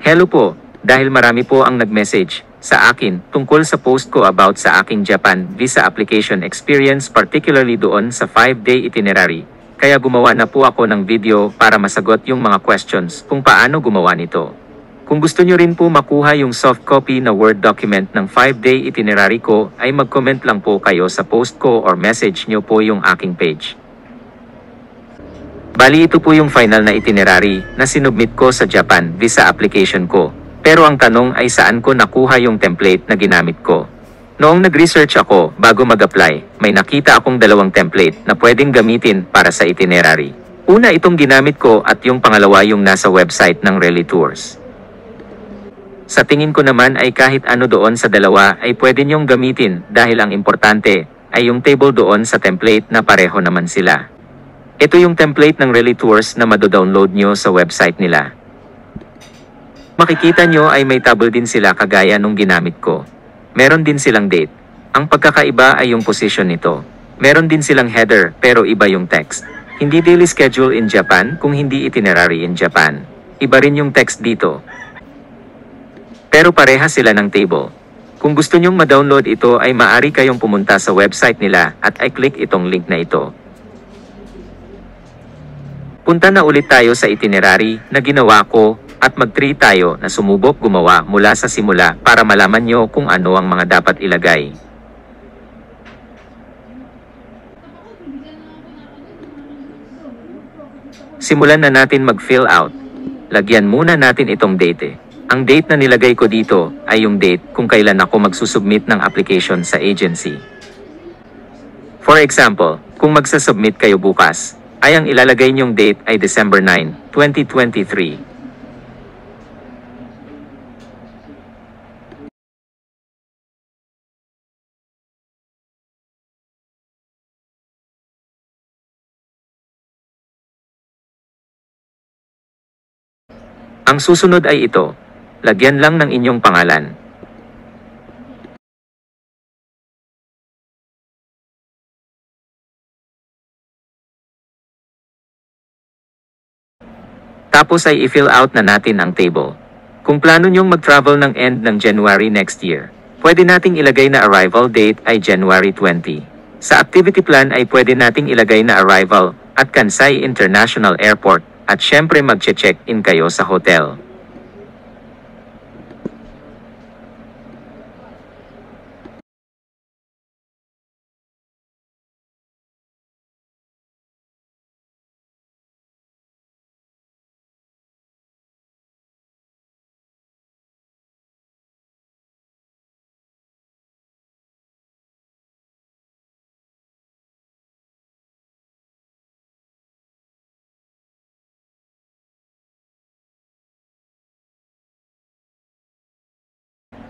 Hello po, dahil marami po ang nag-message sa akin tungkol sa post ko about sa aking Japan visa application experience, particularly doon sa 5-day itinerary. Kaya gumawa na po ako ng video para masagot yung mga questions kung paano gumawa nito. Kung gusto nyo rin po makuha yung soft copy na Word document ng 5-day itinerary ko, ay mag-comment lang po kayo sa post ko or message nyo po yung aking page. Bali, ito po yung final na itinerary na sinubmit ko sa Japan visa application ko. Pero ang tanong ay saan ko nakuha yung template na ginamit ko. Noong nag-research ako bago mag-apply, may nakita akong dalawang template na pwedeng gamitin para sa itinerary. Una, itong ginamit ko at yung pangalawa yung nasa website ng Relly Tours. Sa tingin ko naman ay kahit ano doon sa dalawa ay pwede nyong gamitin dahil ang importante ay yung table doon sa template na pareho naman sila. Ito yung template ng Relly Tours na madodownload nyo sa website nila. Makikita nyo ay may table din sila kagaya nung ginamit ko. Meron din silang date. Ang pagkakaiba ay yung position nito. Meron din silang header pero iba yung text. Hindi daily schedule in Japan kung hindi itinerary in Japan. Iba rin yung text dito. Pero pareha sila ng table. Kung gusto nyong ma-download ito ay maaari kayong pumunta sa website nila at i-click itong link na ito. Punta na ulit tayo sa itinerary na ginawa ko at mag-try tayo na sumubok gumawa mula sa simula para malaman nyo kung ano ang mga dapat ilagay. Simulan na natin mag-fill out. Lagyan muna natin itong date. Ang date na nilagay ko dito ay yung date kung kailan ako magsusubmit ng application sa agency. For example, kung magsasubmit kayo bukas, ay ang ilalagay niyong date ay December 9, 2023. Ang susunod ay ito. Lagyan lang ng inyong pangalan. Tapos ay i-fill out na natin ang table. Kung plano nyong mag-travel ng end ng January next year, pwede nating ilagay na arrival date ay January 20. Sa activity plan ay pwede nating ilagay na arrival at Kansai International Airport at syempre mag-check-in kayo sa hotel.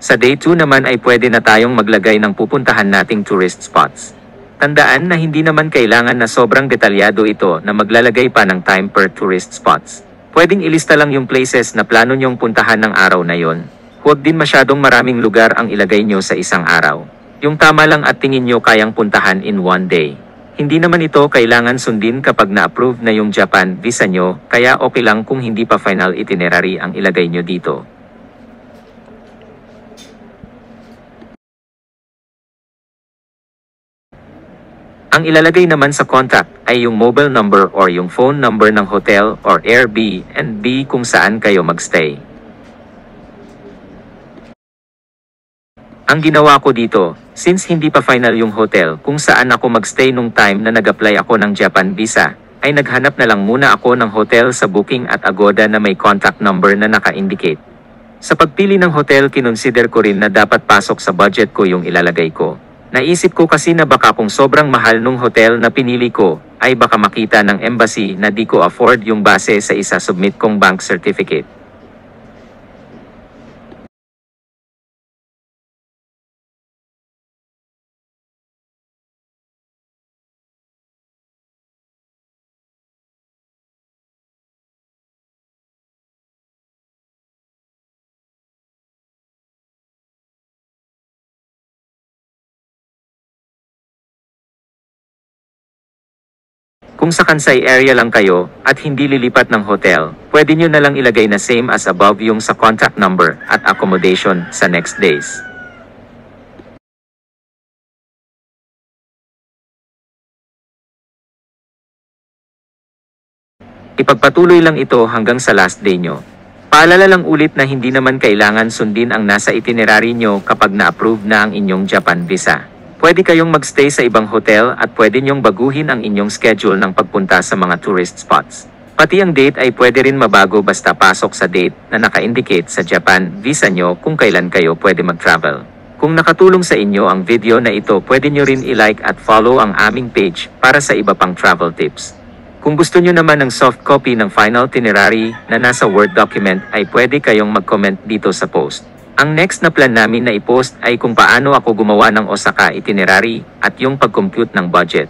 Sa day 2 naman ay pwede na tayong maglagay ng pupuntahan nating tourist spots. Tandaan na hindi naman kailangan na sobrang detalyado ito na maglalagay pa ng time per tourist spots. Pwedeng ilista lang yung places na plano nyong puntahan ng araw na yon. Huwag din masyadong maraming lugar ang ilagay nyo sa isang araw. Yung tama lang at tingin nyo kayang puntahan in one day. Hindi naman ito kailangan sundin kapag na-approve na yung Japan visa nyo, kaya okay lang kung hindi pa final itinerary ang ilagay nyo dito. Ang ilalagay naman sa contact ay yung mobile number or yung phone number ng hotel or Airbnb kung saan kayo magstay. Ang ginawa ko dito, since hindi pa final yung hotel kung saan ako magstay nung time na nag-apply ako ng Japan visa, ay naghanap na lang muna ako ng hotel sa Booking at Agoda na may contact number na naka-indicate. Sa pagpili ng hotel, kinonsider ko rin na dapat pasok sa budget ko yung ilalagay ko. Naisip ko kasi na baka kung sobrang mahal nung hotel na pinili ko, ay baka makita ng embassy na di ko afford yung base sa isa submit kong bank certificate. Kung sa Kansai area lang kayo at hindi lilipat ng hotel, pwede nyo na lang ilagay na same as above yung sa contact number at accommodation sa next days. Ipagpatuloy lang ito hanggang sa last day nyo. Paalala lang ulit na hindi naman kailangan sundin ang nasa itinerary nyo kapag na-approve na ang inyong Japan visa. Pwede kayong magstay sa ibang hotel at pwede nyong baguhin ang inyong schedule ng pagpunta sa mga tourist spots. Pati ang date ay pwede rin mabago basta pasok sa date na naka-indicate sa Japan visa nyo kung kailan kayo pwede mag-travel. Kung nakatulong sa inyo ang video na ito, pwede nyo rin i-like at follow ang aming page para sa iba pang travel tips. Kung gusto nyo naman ng soft copy ng final itinerary na nasa Word document ay pwede kayong mag-comment dito sa post. Ang next na plan namin na i-post ay kung paano ako gumawa ng Osaka itinerary at yung pag-compute ng budget.